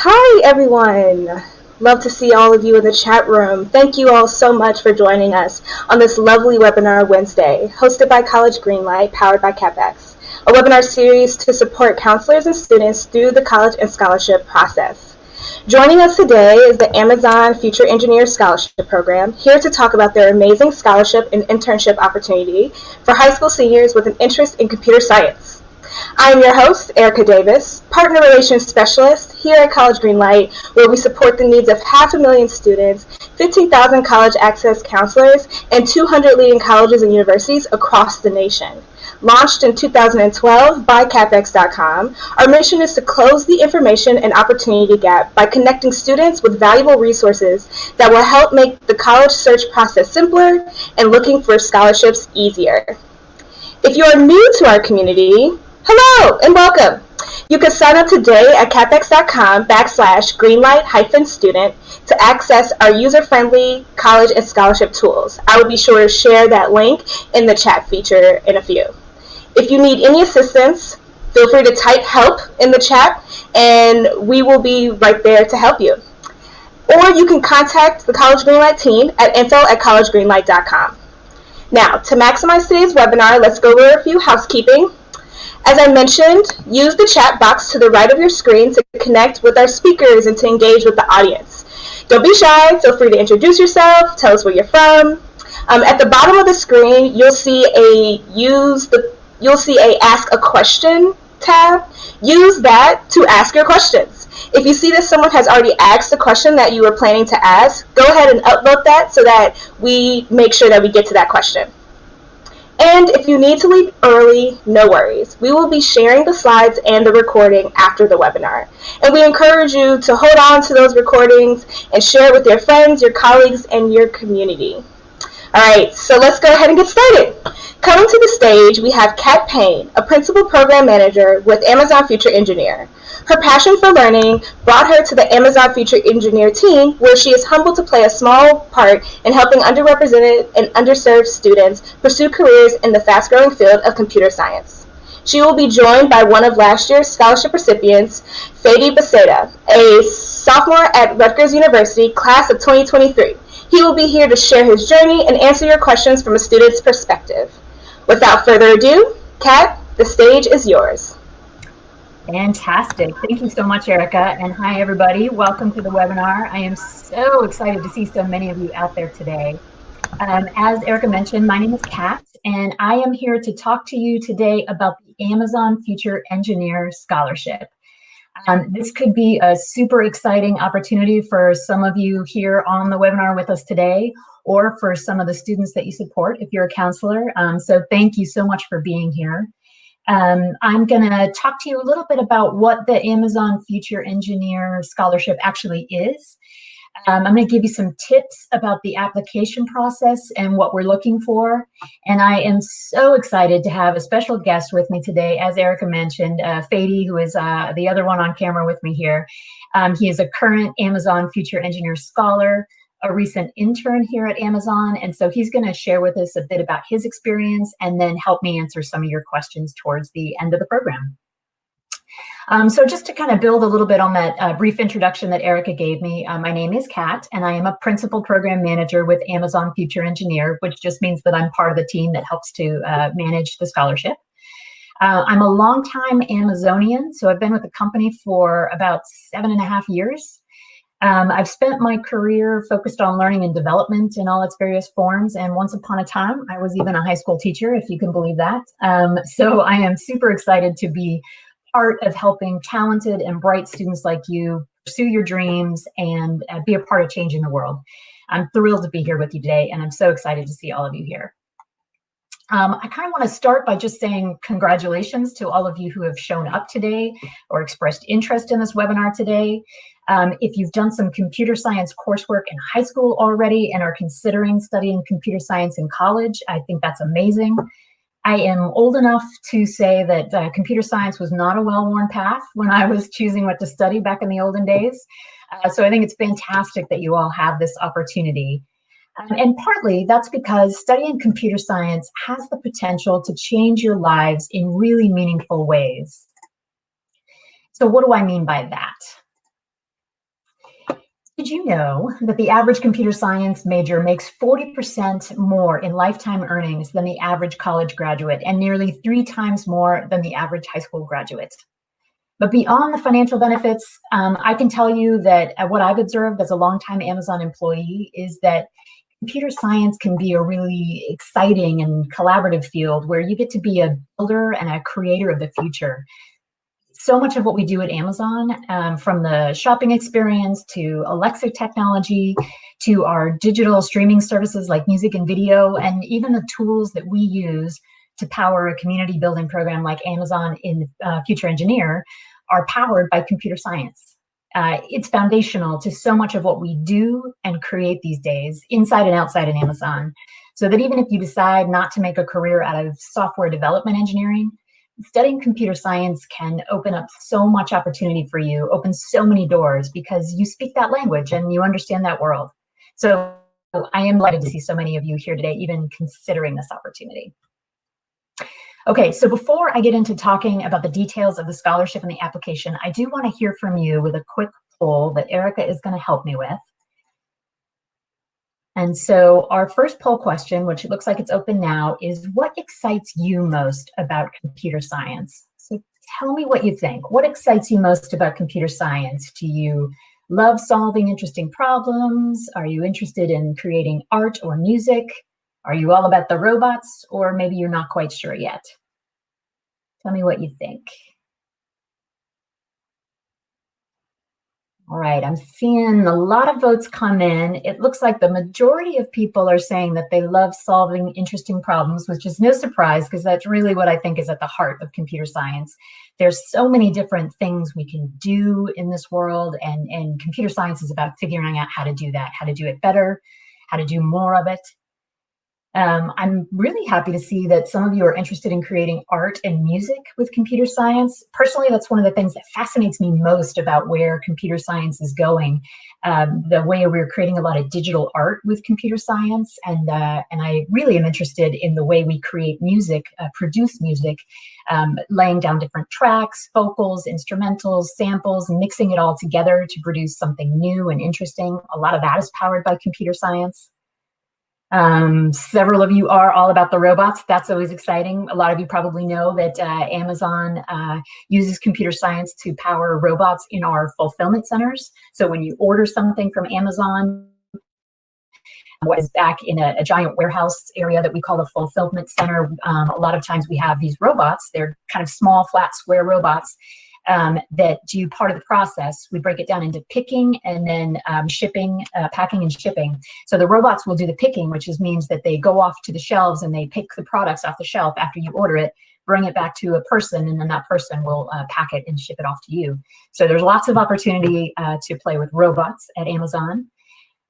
Hi, everyone. Love to see all of you in the chat room. Thank you all so much for joining us on this lovely webinar Wednesday, hosted by College Greenlight, powered by CapEx, a webinar series to support counselors and students through the college and scholarship process. Joining us today is the Amazon Future Engineer Scholarship Program, here to talk about their amazing scholarship and internship opportunity for high school seniors with an interest in computer science. I'm your host, Erica Davis, Partner Relations Specialist here at College Greenlight, where we support the needs of 500,000 students, 15,000 college access counselors, and 200 leading colleges and universities across the nation. Launched in 2012 by CapEx.com, our mission is to close the information and opportunity gap by connecting students with valuable resources that will help make the college search process simpler and looking for scholarships easier. If you are new to our community, hello and welcome. You can sign up today at capex.com/greenlight-student to access our user-friendly college and scholarship tools. I will be sure to share that link in the chat feature in a few. If you need any assistance, feel free to type help in the chat and we will be right there to help you. Or you can contact the College Greenlight team at info@collegegreenlight.com. Now, to maximize today's webinar, let's go over a few housekeeping. As I mentioned, use the chat box to the right of your screen to connect with our speakers and to engage with the audience. Don't be shy, feel free to introduce yourself, tell us where you're from. At the bottom of the screen, you'll see a Ask a Question tab. Use that to ask your questions. If you see that someone has already asked the question that you were planning to ask, go ahead and upvote that so that we make sure that we get to that question. And if you need to leave early, no worries. We will be sharing the slides and the recording after the webinar. And we encourage you to hold on to those recordings and share it with your friends, your colleagues, and your community. All right, so let's go ahead and get started. Coming to the stage, we have Kat Payne, a Principal Program Manager with Amazon Future Engineer. Her passion for learning brought her to the Amazon Future Engineer team, where she is humbled to play a small part in helping underrepresented and underserved students pursue careers in the fast-growing field of computer science. She will be joined by one of last year's scholarship recipients, Fady Baseda, a sophomore at Rutgers University, class of 2023. He will be here to share his journey and answer your questions from a student's perspective. Without further ado, Kat, the stage is yours. Fantastic. Thank you so much, Erica. And hi, everybody. Welcome to the webinar. I am so excited to see so many of you out there today. As Erica mentioned, my name is Kat, and I am here to talk to you today about the Amazon Future Engineer Scholarship. This could be a super exciting opportunity for some of you here on the webinar with us today, or for some of the students that you support if you're a counselor. So thank you so much for being here. I'm going to talk to you a little bit about what the Amazon Future Engineer Scholarship actually is. I'm going to give you some tips about the application process and what we're looking for. And I am so excited to have a special guest with me today, as Erica mentioned, Fady, who is the other one on camera with me here. He is a current Amazon Future Engineer Scholar, a recent intern here at Amazon, and so he's going to share with us a bit about his experience and then help me answer some of your questions towards the end of the program. So just to kind of build a little bit on that brief introduction that Erica gave me, my name is Kat, and I am a Principal Program Manager with Amazon Future Engineer, which just means that I'm part of the team that helps to manage the scholarship. I'm a longtime Amazonian, so I've been with the company for about 7.5 years. I've spent my career focused on learning and development in all its various forms, and once upon a time, I was even a high school teacher, if you can believe that. So I am super excited to be part of helping talented and bright students like you pursue your dreams and be a part of changing the world. I'm thrilled to be here with you today, and I'm so excited to see all of you here. I kind of want to start by just saying congratulations to all of you who have shown up today or expressed interest in this webinar today. If you've done some computer science coursework in high school already and are considering studying computer science in college, I think that's amazing. I am old enough to say that computer science was not a well-worn path when I was choosing what to study back in the olden days. So I think it's fantastic that you all have this opportunity. And partly that's because studying computer science has the potential to change your lives in really meaningful ways. So what do I mean by that? you know that the average computer science major makes 40% more in lifetime earnings than the average college graduate and nearly 3 times more than the average high school graduate? But beyond the financial benefits, I can tell you that what I've observed as a longtime Amazon employee is that computer science can be a really exciting and collaborative field where you get to be a builder and a creator of the future. So much of what we do at Amazon, from the shopping experience to Alexa technology, to our digital streaming services like music and video, and even the tools that we use to power a community building program like Amazon in Future Engineer, are powered by computer science. It's foundational to so much of what we do and create these days, inside and outside of Amazon. So that even if you decide not to make a career out of software development engineering, studying computer science can open up so much opportunity for you, open so many doors, because you speak that language and you understand that world. So I am delighted to see so many of you here today, even considering this opportunity. Okay, so before I get into talking about the details of the scholarship and the application, I do want to hear from you with a quick poll that Erica is going to help me with. And so our first poll question, which it looks like it's open now, is what excites you most about computer science? So tell me what you think. What excites you most about computer science? Do you love solving interesting problems? Are you interested in creating art or music? Are you all about the robots, or maybe you're not quite sure yet? Tell me what you think. All right, I'm seeing a lot of votes come in. It looks like the majority of people are saying that they love solving interesting problems, which is no surprise because that's really what I think is at the heart of computer science. There's so many different things we can do in this world, and computer science is about figuring out how to do that, how to do it better, how to do more of it. I'm really happy to see that some of you are interested in creating art and music with computer science. Personally, that's one of the things that fascinates me most about where computer science is going. The way we're creating a lot of digital art with computer science, and I really am interested in the way we create music, produce music, laying down different tracks, vocals, instrumentals, samples, and mixing it all together to produce something new and interesting. A lot of that is powered by computer science. Several of you are all about the robots. That's always exciting. A lot of you probably know that Amazon uses computer science to power robots in our fulfillment centers. So when you order something from Amazon, what is back in a giant warehouse area that we call the fulfillment center, a lot of times we have these robots. They're kind of small, flat, square robots that do part of the process. We break it down into picking and then shipping, packing and shipping. So the robots will do the picking, which means that they go off to the shelves and they pick the products off the shelf after you order it, bring it back to a person, and then that person will pack it and ship it off to you. So there's lots of opportunity to play with robots at Amazon.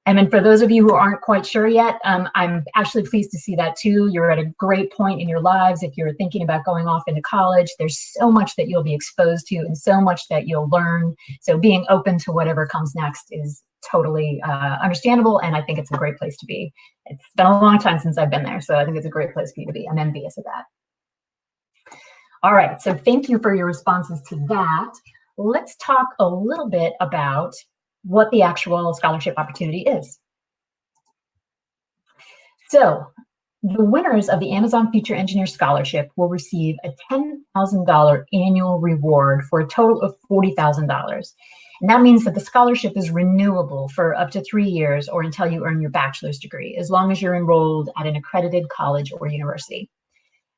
And then for those of you who aren't quite sure yet, I'm actually pleased to see that too. You're at a great point in your lives. If you're thinking about going off into college, there's so much that you'll be exposed to and so much that you'll learn. So being open to whatever comes next is totally understandable, and I think it's a great place to be. It's been a long time since I've been there, so I think it's a great place for you to be. I'm envious of that. All right, so thank you for your responses to that. Let's talk a little bit about what the actual scholarship opportunity is. So the winners of the Amazon Future Engineer Scholarship will receive a $10,000 annual reward for a total of $40,000. And that means that the scholarship is renewable for up to 3 years or until you earn your bachelor's degree, as long as you're enrolled at an accredited college or university.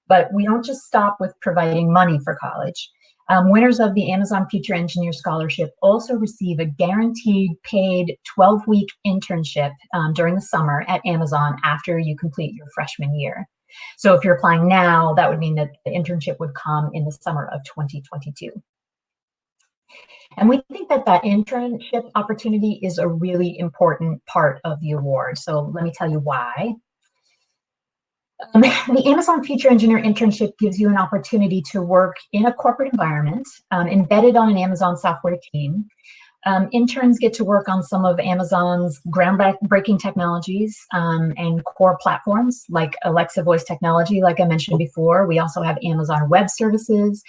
But we don't just stop with providing money for college. Winners of the Amazon Future Engineer Scholarship also receive a guaranteed paid 12-week internship during the summer at Amazon after you complete your freshman year. So if you're applying now, that would mean that the internship would come in the summer of 2022. And we think that that internship opportunity is a really important part of the award. So let me tell you why. The Amazon Future Engineer internship gives you an opportunity to work in a corporate environment, embedded on an Amazon software team. Interns get to work on some of Amazon's groundbreaking technologies and core platforms like Alexa voice technology, like I mentioned before. We also have Amazon Web Services,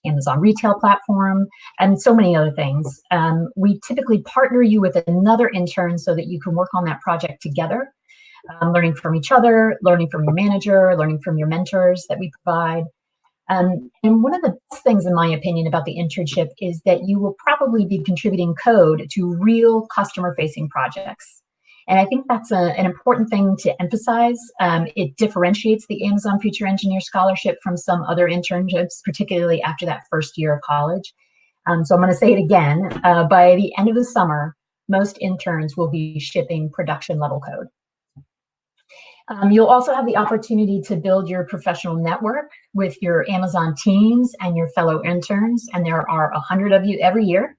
Amazon retail platform, and so many other things. We typically partner you with another intern so that you can work on that project together, learning from each other, learning from your manager, learning from your mentors that we provide. And one of the best things, in my opinion, about the internship is that you will probably be contributing code to real customer-facing projects. And I think that's an important thing to emphasize. It differentiates the Amazon Future Engineer Scholarship from some other internships, particularly after that first year of college. So I'm going to say it again. By the end of the summer, most interns will be shipping production level code. You'll also have the opportunity to build your professional network with your Amazon teams and your fellow interns, and there are 100 of you every year.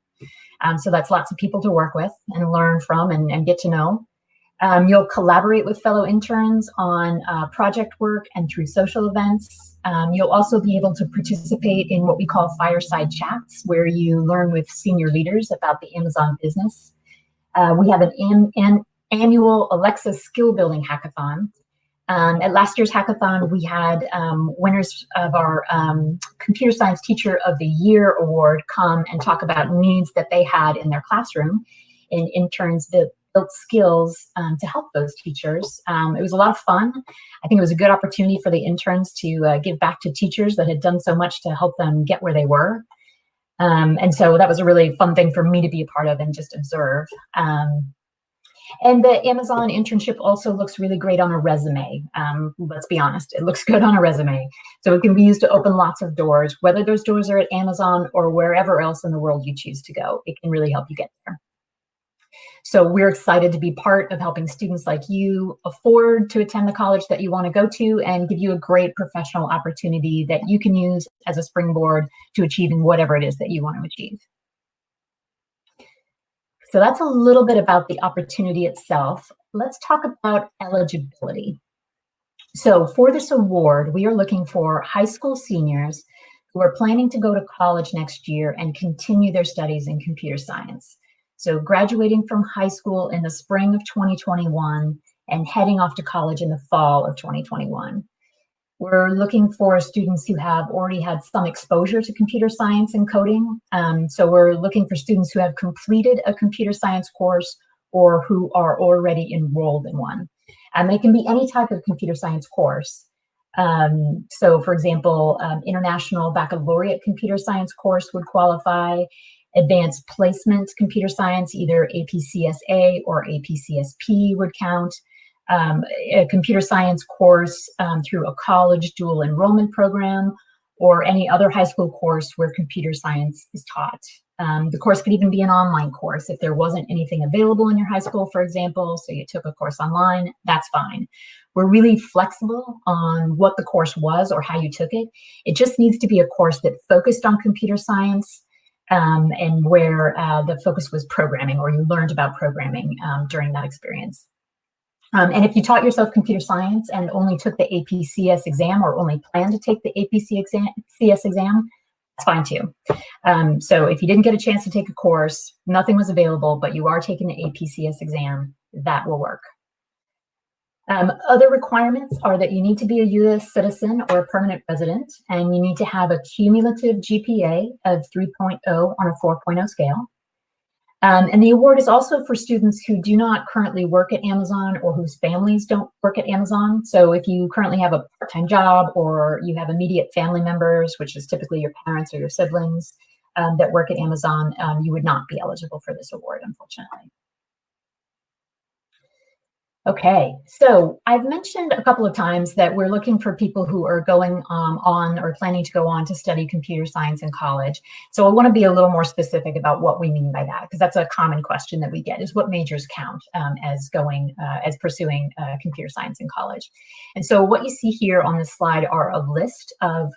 So that's lots of people to work with and learn from and get to know. You'll collaborate with fellow interns on project work and through social events. You'll also be able to participate in what we call fireside chats, where you learn with senior leaders about the Amazon business. We have an annual Alexa skill building hackathon. At last year's hackathon, we had winners of our Computer Science Teacher of the Year award come and talk about needs that they had in their classroom, and interns built skills to help those teachers. It was a lot of fun. I think it was a good opportunity for the interns to give back to teachers that had done so much to help them get where they were. And so that was a really fun thing for me to be a part of and just observe. And the Amazon internship also looks really great on a resume. Let's be honest, it looks good on a resume. So it can be used to open lots of doors, whether those doors are at Amazon or wherever else in the world you choose to go. It can really help you get there. So we're excited to be part of helping students like you afford to attend the college that you want to go to and give you a great professional opportunity that you can use as a springboard to achieving whatever it is that you want to achieve. So that's a little bit about the opportunity itself. Let's talk about eligibility. So for this award, we are looking for high school seniors who are planning to go to college next year and continue their studies in computer science. So graduating from high school in the spring of 2021 and heading off to college in the fall of 2021. We're looking for students who have already had some exposure to computer science and coding. So we're looking for students who have completed a computer science course or who are already enrolled in one. And they can be any type of computer science course. So for example, International Baccalaureate Computer Science course would qualify. Advanced Placement Computer Science, either APCSA or APCSP would count. A computer science course through a college dual enrollment program, or any other high school course where computer science is taught. The course could even be an online course if there wasn't anything available in your high school, for example, so you took a course online, that's fine. We're really flexible on what the course was or how you took it. It just needs to be a course that focused on computer science and where the focus was programming, or you learned about programming during that experience. And if you taught yourself computer science and only took the APCS exam or only plan to take the APCS exam, that's fine too. So if you didn't get a chance to take a course, nothing was available, but you are taking the APCS exam, that will work. Other requirements are that you need to be a U.S. citizen or a permanent resident, and you need to have a cumulative GPA of 3.0 on a 4.0 scale. And the award is also for students who do not currently work at Amazon or whose families don't work at Amazon. So if you currently have a part-time job or you have immediate family members, which is typically your parents or your siblings that work at Amazon, you would not be eligible for this award, unfortunately. Okay, so I've mentioned a couple of times that we're looking for people who are going on or planning to go on to study computer science in college. So I want to be a little more specific about what we mean by that, because that's a common question that we get, is what majors count as pursuing computer science in college. And so what you see here on this slide are a list of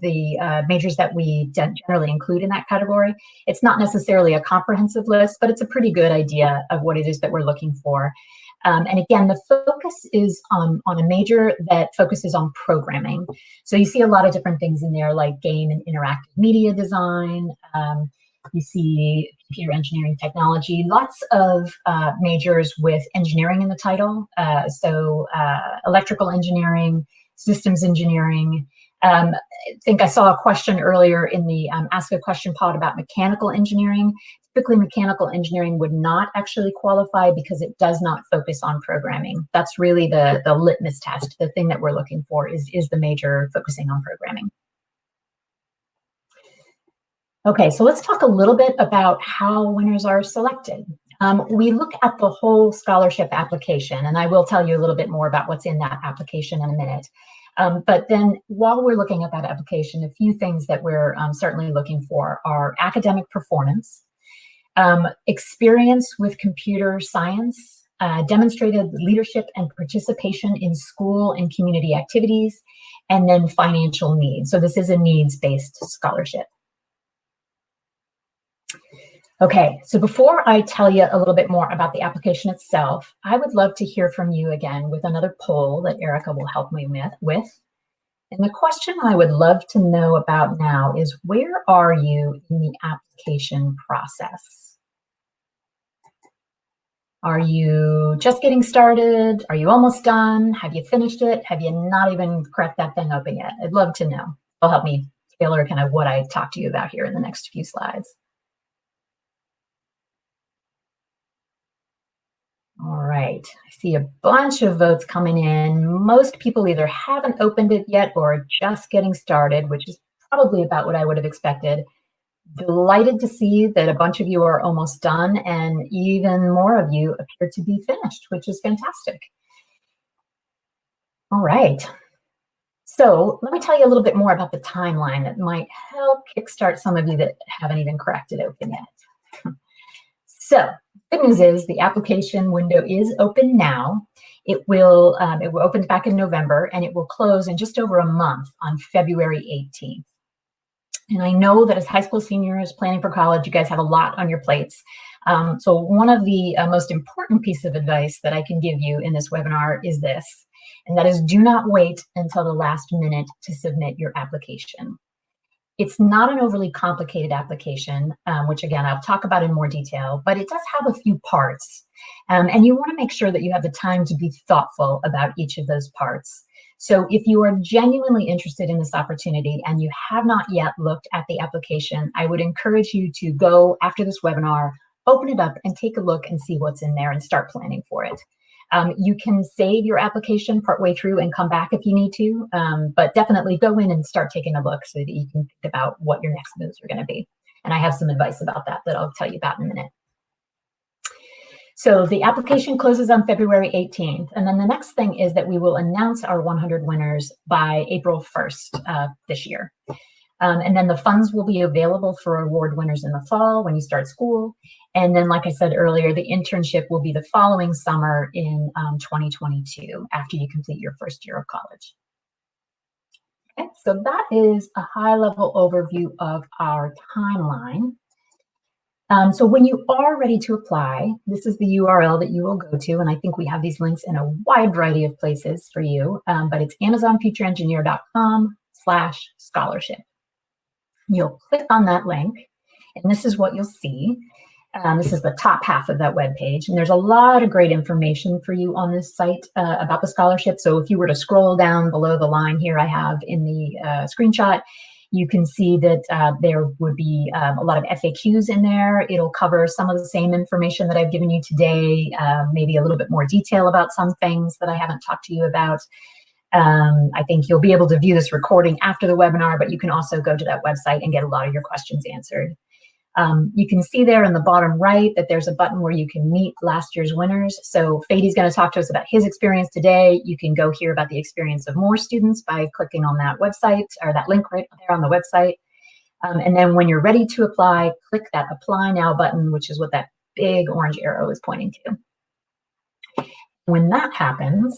the majors that we generally include in that category. It's not necessarily a comprehensive list, but it's a pretty good idea of what it is that we're looking for. And again, the focus is on a major that focuses on programming. So you see a lot of different things in there, like game and interactive media design. You see computer engineering technology, lots of majors with engineering in the title. So electrical engineering, systems engineering, I think I saw a question earlier in the Ask a Question pod about mechanical engineering. Typically, mechanical engineering would not actually qualify because it does not focus on programming. That's really the litmus test. The thing that we're looking for is the major focusing on programming. Okay, so let's talk a little bit about how winners are selected. We look at the whole scholarship application, and I will tell you a little bit more about what's in that application in a minute. But then while we're looking at that application, a few things that we're certainly looking for are academic performance, experience with computer science, demonstrated leadership and participation in school and community activities, and then financial needs. So this is a needs-based scholarship. Okay, so before I tell you a little bit more about the application itself, I would love to hear from you again with another poll that Erica will help me with. And the question I would love to know about now is, where are you in the application process? Are you just getting started? Are you almost done? Have you finished it? Have you not even cracked that thing open yet? I'd love to know. It'll help me tailor kind of what I talk to you about here in the next few slides. All right, I see a bunch of votes coming in. Most people either haven't opened it yet or are just getting started, which is probably about what I would have expected. Delighted to see that a bunch of you are almost done, and even more of you appear to be finished, which is fantastic. All right, so let me tell you a little bit more about the timeline that might help kickstart some of you that haven't even cracked it open yet. So, good news is the application window is open now. It will open back in November, and it will close in just over a month on February 18th. And I know that as high school seniors planning for college, you guys have a lot on your plates. So one of the most important pieces of advice that I can give you in this webinar is this, and that is, do not wait until the last minute to submit your application. It's not an overly complicated application, which again, I'll talk about in more detail, but it does have a few parts. And you want to make sure that you have the time to be thoughtful about each of those parts. So if you are genuinely interested in this opportunity and you have not yet looked at the application, I would encourage you to go after this webinar, open it up and take a look and see what's in there and start planning for it. You can save your application partway through and come back if you need to, but definitely go in and start taking a look so that you can think about what your next moves are going to be. And I have some advice about that I'll tell you about in a minute. So the application closes on February 18th. And then the next thing is that we will announce our 100 winners by April 1st this year. And then the funds will be available for award winners in the fall when you start school. And then, like I said earlier, the internship will be the following summer in 2022 after you complete your first year of college. Okay, so that is a high-level overview of our timeline. So when you are ready to apply, this is the URL that you will go to, and I think we have these links in a wide variety of places for you, but it's amazonfutureengineer.com/scholarship. You'll click on that link, and this is what you'll see. This is the top half of that web page, and there's a lot of great information for you on this site about the scholarship. So if you were to scroll down below the line here I have in the screenshot, you can see that there would be a lot of FAQs in there. It'll cover some of the same information that I've given you today, maybe a little bit more detail about some things that I haven't talked to you about. I think you'll be able to view this recording after the webinar, but you can also go to that website and get a lot of your questions answered. You can see there in the bottom right that there's a button where you can meet last year's winners. So Fadi's going to talk to us about his experience today. You can go hear about the experience of more students by clicking on that website or that link right there on the website. And then when you're ready to apply, click that Apply Now button, which is what that big orange arrow is pointing to. When that happens,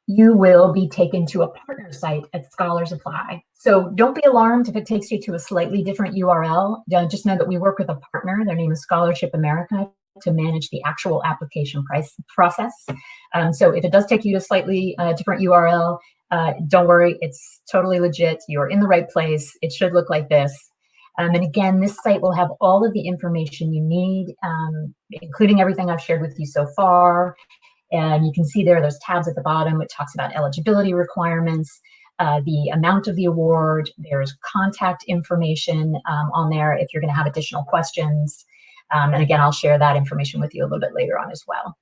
you will be taken to a partner site at Scholars Apply. So don't be alarmed if it takes you to a slightly different URL. Just know that we work with a partner. Their name is Scholarship America to manage the actual application process. So if it does take you to a slightly different URL, don't worry, it's totally legit. You're in the right place. It should look like this. And again, this site will have all of the information you need, including everything I've shared with you so far. And you can see there's tabs at the bottom which talks about eligibility requirements. the amount of the award. There's contact information on there if you're going to have additional questions. And again, I'll share that information with you a little bit later on as well.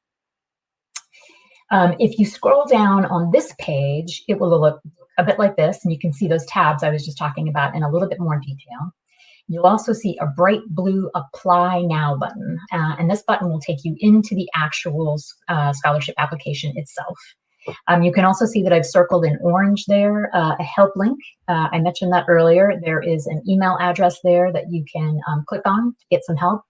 If you scroll down on this page, it will look a bit like this, and you can see those tabs I was just talking about in a little bit more detail. You'll also see a bright blue Apply Now button, and this button will take you into the actual scholarship application itself. You can also see that I've circled in orange there a help link. I mentioned that earlier. There is an email address there that you can click on to get some help.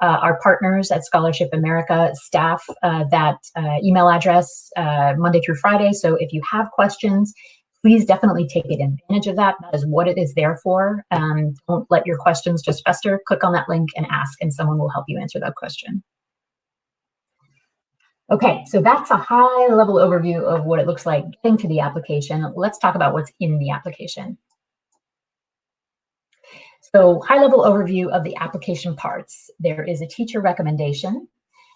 Our partners at Scholarship America staff that email address Monday through Friday. So if you have questions, please definitely take advantage of that. That is what it is there for. Don't let your questions just fester. Click on that link and ask, and someone will help you answer that question. Okay, so that's a high-level overview of what it looks like getting to the application. Let's talk about what's in the application. So high-level overview of the application parts. There is a teacher recommendation.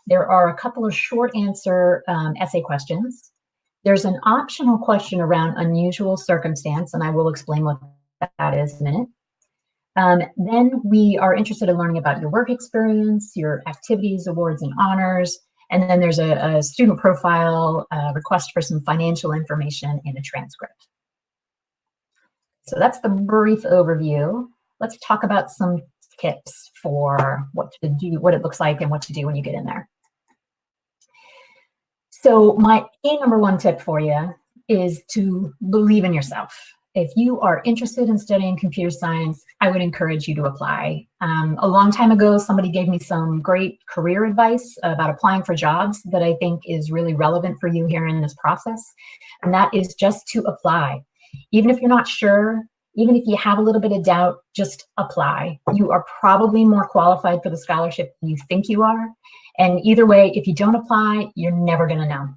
There are a couple of short answer essay questions. There's an optional question around unusual circumstance, and I will explain what that is in a minute. Then we are interested in learning about your work experience, your activities, awards, and honors. And then there's a student profile, request for some financial information, and a transcript. So that's the brief overview. Let's talk about some tips for what to do, what it looks like, and what to do when you get in there. So my number one tip for you is to believe in yourself. If you are interested in studying computer science, I would encourage you to apply. A long time ago, somebody gave me some great career advice about applying for jobs that I think is really relevant for you here in this process. And that is just to apply. Even if you're not sure, even if you have a little bit of doubt, just apply. You are probably more qualified for the scholarship than you think you are. And either way, if you don't apply, you're never going to know.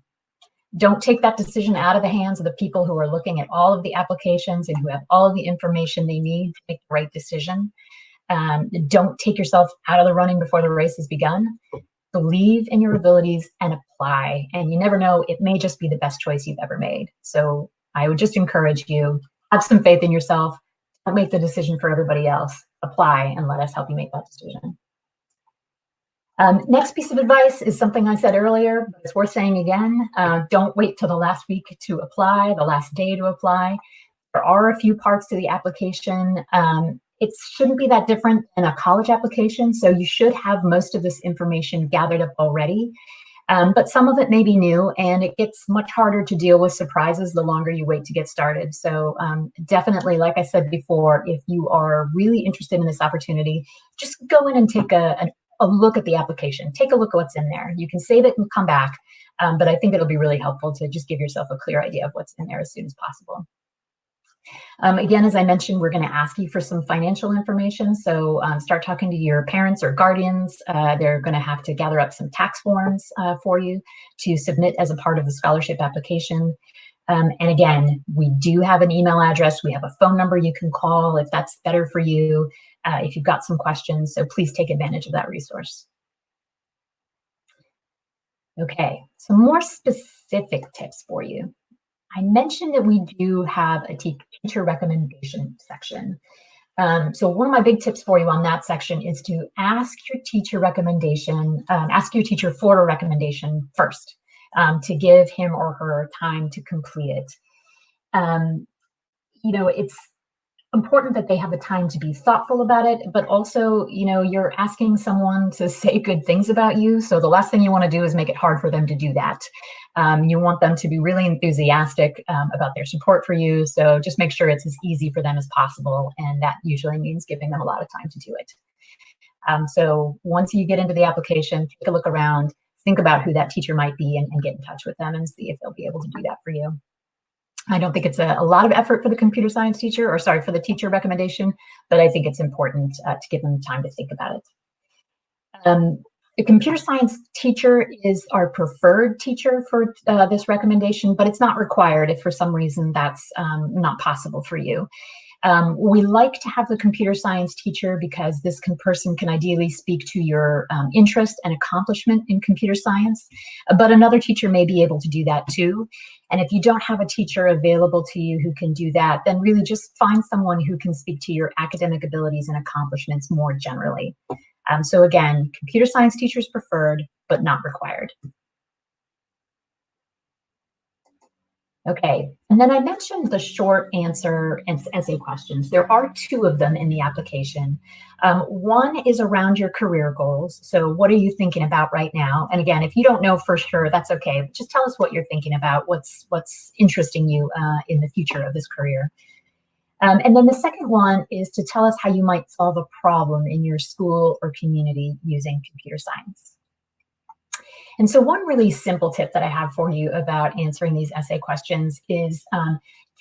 Don't take that decision out of the hands of the people who are looking at all of the applications and who have all of the information they need to make the right decision. Don't take yourself out of the running before the race has begun. Believe in your abilities and apply. And you never know, it may just be the best choice you've ever made. So I would just encourage you, have some faith in yourself. Don't make the decision for everybody else. Apply and let us help you make that decision. Next piece of advice is something I said earlier, but it's worth saying again. Don't wait till the last week to apply, the last day to apply. There are a few parts to the application. It shouldn't be that different than a college application, so you should have most of this information gathered up already. But some of it may be new, and it gets much harder to deal with surprises the longer you wait to get started. So definitely, like I said before, if you are really interested in this opportunity, just go in and take a look at the application. Take a look at what's in there. You can save it and come back, but I think it'll be really helpful to just give yourself a clear idea of what's in there as soon as possible. Again, as I mentioned, we're going to ask you for some financial information. So start talking to your parents or guardians. They're going to have to gather up some tax forms for you to submit as a part of the scholarship application. And again, we do have an email address. We have a phone number you can call if that's better for you, if you've got some questions. So please take advantage of that resource. Okay, some more specific tips for you. I mentioned that we do have a teacher recommendation section. So one of my big tips for you on that section is to ask your teacher for a recommendation first, to give him or her time to complete it. You know, it's important that they have the time to be thoughtful about it, but also, you know, you're asking someone to say good things about you. So the last thing you want to do is make it hard for them to do that. You want them to be really enthusiastic about their support for you. So just make sure it's as easy for them as possible. And that usually means giving them a lot of time to do it. So once you get into the application, take a look around, think about who that teacher might be and get in touch with them and see if they'll be able to do that for you. I don't think it's a lot of effort for the computer science teacher, or sorry, for the teacher recommendation, but I think it's important to give them time to think about it. The computer science teacher is our preferred teacher for this recommendation, but it's not required if for some reason that's not possible for you. We like to have the computer science teacher because this person can ideally speak to your interest and accomplishment in computer science, but another teacher may be able to do that too. And if you don't have a teacher available to you who can do that, then really just find someone who can speak to your academic abilities and accomplishments more generally. So again, computer science teachers preferred, but not required. Okay, and then I mentioned the short answer and essay questions. There are two of them in the application. One is around your career goals. So what are you thinking about right now? And again, if you don't know for sure, that's okay. Just tell us what you're thinking about, what's interesting you in the future of this career. And then the second one is to tell us how you might solve a problem in your school or community using computer science. And so one really simple tip that I have for you about answering these essay questions is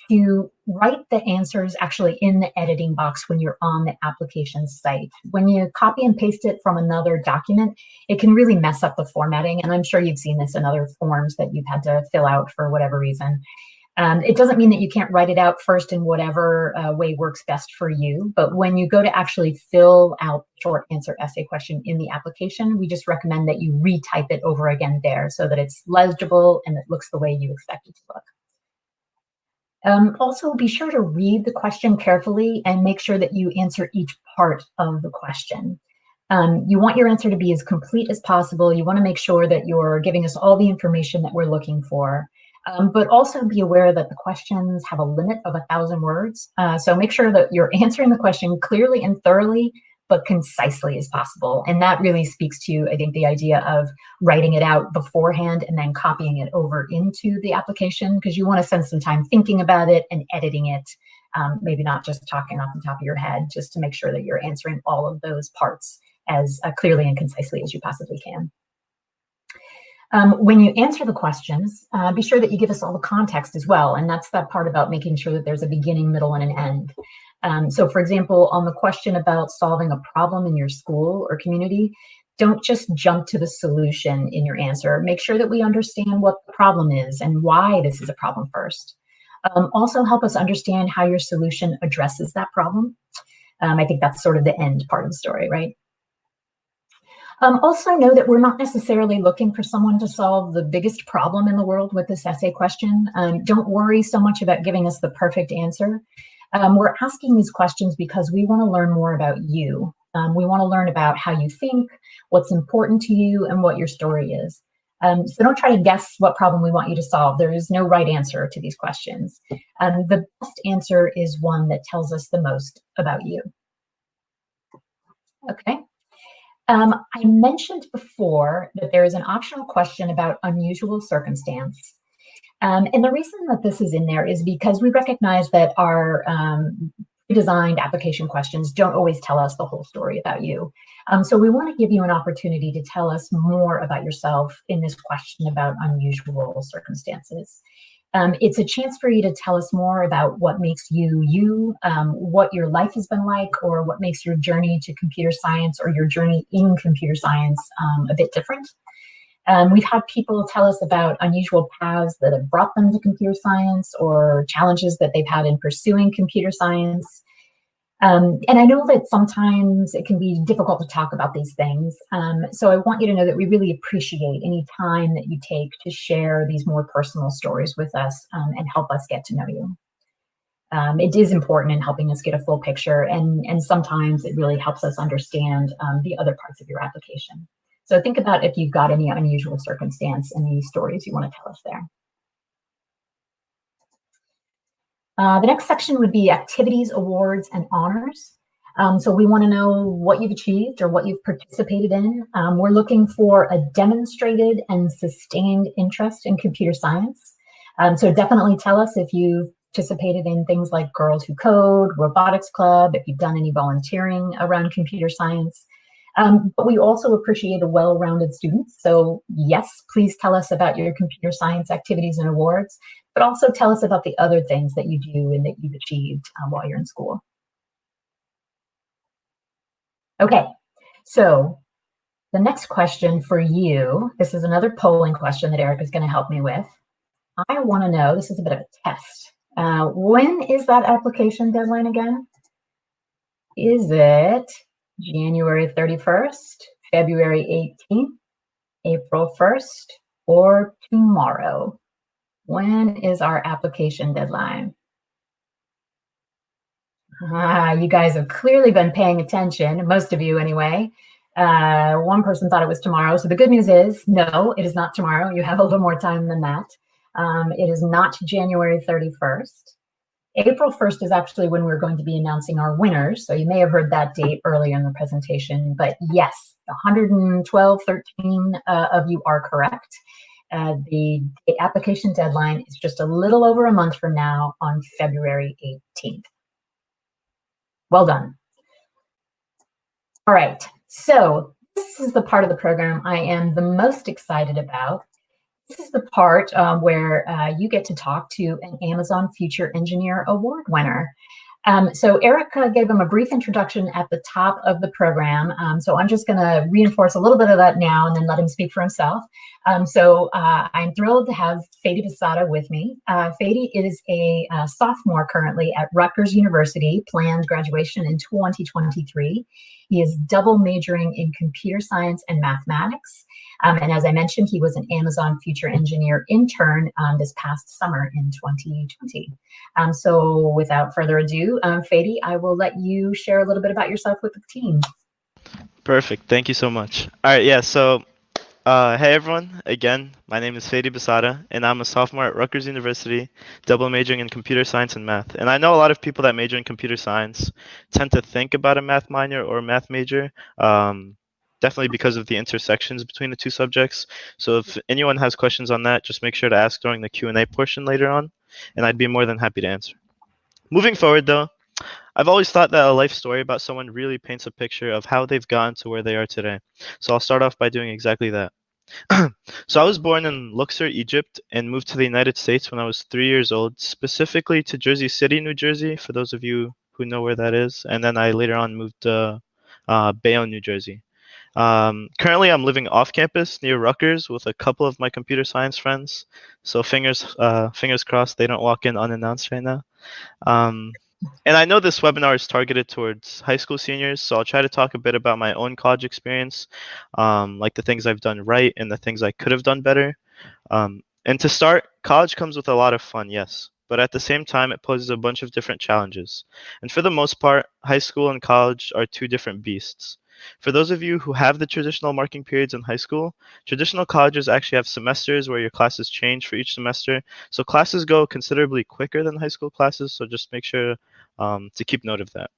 to write the answers actually in the editing box when you're on the application site. When you copy and paste it from another document, it can really mess up the formatting. And I'm sure you've seen this in other forms that you've had to fill out for whatever reason. It doesn't mean that you can't write it out first in whatever way works best for you, but when you go to actually fill out the short answer essay question in the application, we just recommend that you retype it over again there so that it's legible and it looks the way you expect it to look. Also, be sure to read the question carefully and make sure that you answer each part of the question. You want your answer to be as complete as possible. You want to make sure that you're giving us all the information that we're looking for. But also be aware that the questions have a limit of 1,000 words. So make sure that you're answering the question clearly and thoroughly, but concisely as possible. And that really speaks to, I think, the idea of writing it out beforehand and then copying it over into the application, because you want to spend some time thinking about it and editing it, maybe not just talking off the top of your head, just to make sure that you're answering all of those parts as clearly and concisely as you possibly can. When you answer the questions, be sure that you give us all the context as well. And that's that part about making sure that there's a beginning, middle, and an end. So for example, on the question about solving a problem in your school or community, don't just jump to the solution in your answer. Make sure that we understand what the problem is and why this is a problem first. Also help us understand how your solution addresses that problem. I think that's sort of the end part of the story, right? Also know that we're not necessarily looking for someone to solve the biggest problem in the world with this essay question. Don't worry so much about giving us the perfect answer. We're asking these questions because we want to learn more about you. We want to learn about how you think, what's important to you, and what your story is. So don't try to guess what problem we want you to solve. There is no right answer to these questions. The best answer is one that tells us the most about you. Okay. I mentioned before that there is an optional question about unusual circumstance. And the reason that this is in there is because we recognize that our designed application questions don't always tell us the whole story about you. So we want to give you an opportunity to tell us more about yourself in this question about unusual circumstances. It's a chance for you to tell us more about what makes you you, what your life has been like, or what makes your journey to computer science or your journey in computer science a bit different. We've had people tell us about unusual paths that have brought them to computer science or challenges that they've had in pursuing computer science. And I know that sometimes it can be difficult to talk about these things. So I want you to know that we really appreciate any time that you take to share these more personal stories with us and help us get to know you. It is important in helping us get a full picture, and sometimes it really helps us understand the other parts of your application. So think about if you've got any unusual circumstance and any stories you want to tell us there. The next section would be activities, awards, and honors. So we want to know what you've achieved or what you've participated in. We're looking for a demonstrated and sustained interest in computer science. So definitely tell us if you've participated in things like Girls Who Code, Robotics Club, if you've done any volunteering around computer science. But we also appreciate a well-rounded student. So yes, please tell us about your computer science activities and awards, but also tell us about the other things that you do and that you've achieved while you're in school. Okay, so the next question for you, this is another polling question that Eric is going to help me with. I want to know, this is a bit of a test. When is that application deadline again? Is it January 31st, February 18th, April 1st, or tomorrow? When is our application deadline? You guys have clearly been paying attention, most of you anyway. One person thought it was tomorrow. So the good news is, no, it is not tomorrow. You have a little more time than that. It is not January 31st. April 1st is actually when we're going to be announcing our winners. So you may have heard that date earlier in the presentation. But yes, 112, 13 of you are correct. The application deadline is just a little over a month from now on February 18th. Well done. All right, so this is the part of the program I am the most excited about. This is the part where you get to talk to an Amazon Future Engineer Award winner. So Erica gave him a brief introduction at the top of the program. So I'm just going to reinforce a little bit of that now and then let him speak for himself. I'm thrilled to have Fady Basada with me. Fady is a sophomore currently at Rutgers University, planned graduation in 2023. He is double majoring in computer science and mathematics. And as I mentioned, he was an Amazon Future Engineer intern this past summer in 2020. So without further ado, Fady, I will let you share a little bit about yourself with the team. Perfect. Thank you so much. All right. Yeah. So, hey everyone. Again, my name is Fady Basada, and I'm a sophomore at Rutgers University, double majoring in computer science and math. And I know a lot of people that major in computer science tend to think about a math minor or a math major. Definitely because of the intersections between the two subjects. So if anyone has questions on that, just make sure to ask during the Q&A portion later on, and I'd be more than happy to answer. Moving forward, though, I've always thought that a life story about someone really paints a picture of how they've gotten to where they are today. So I'll start off by doing exactly that. So I was born in Luxor, Egypt, and moved to the United States when I was 3 years old, specifically to Jersey City, New Jersey, for those of you who know where that is. And then I later on moved to Bayonne, New Jersey. Currently, I'm living off campus near Rutgers with a couple of my computer science friends. So fingers crossed they don't walk in unannounced right now. And I know this webinar is targeted towards high school seniors, so I'll try to talk a bit about my own college experience, like the things I've done right and the things I could have done better. And to start, college comes with a lot of fun, yes, but at the same time, it poses a bunch of different challenges. And for the most part, high school and college are two different beasts. For those of you who have the traditional marking periods in high school, traditional colleges actually have semesters where your classes change for each semester. So classes go considerably quicker than high school classes, so just make sure to keep note of that.